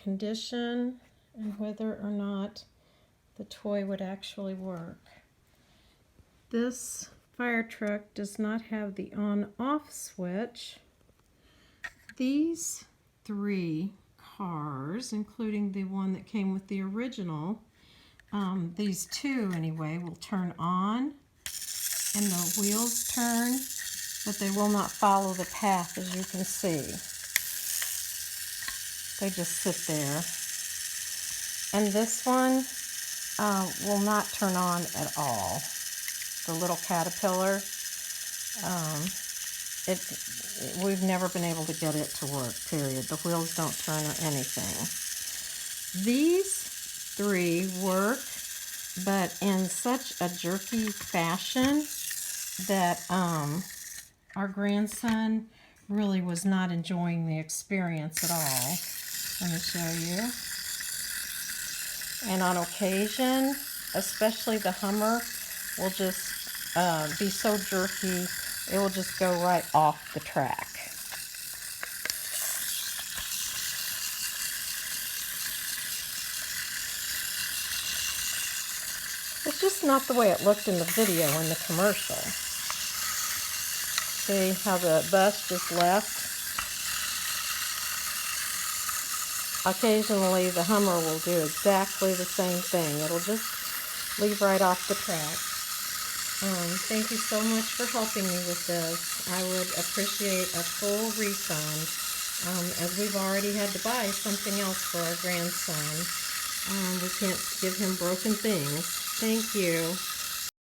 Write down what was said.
condition and whether or not the toy would actually work. This fire truck does not have the on-off switch. These 3 cars, including the one that came with the original, these 2 anyway, will turn on and the wheels turn, but they will not follow the path, as you can see. They just sit there. And this one will not turn on at all. The little caterpillar, we've never been able to get it to work, period. The wheels don't turn or anything. These 3 work, but in such a jerky fashion that our grandson really was not enjoying the experience at all. Let me show you. And on occasion, especially the Hummer, will just be so jerky, it will just go right off the track. It's just not the way it looked in the video in the commercial. See how the bus just left? Occasionally the Hummer will do exactly the same thing. It'll just leave right off the track. Thank you so much for helping me with this. I would appreciate a full refund, as we've already had to buy something else for our grandson. We can't give him broken things. Thank you.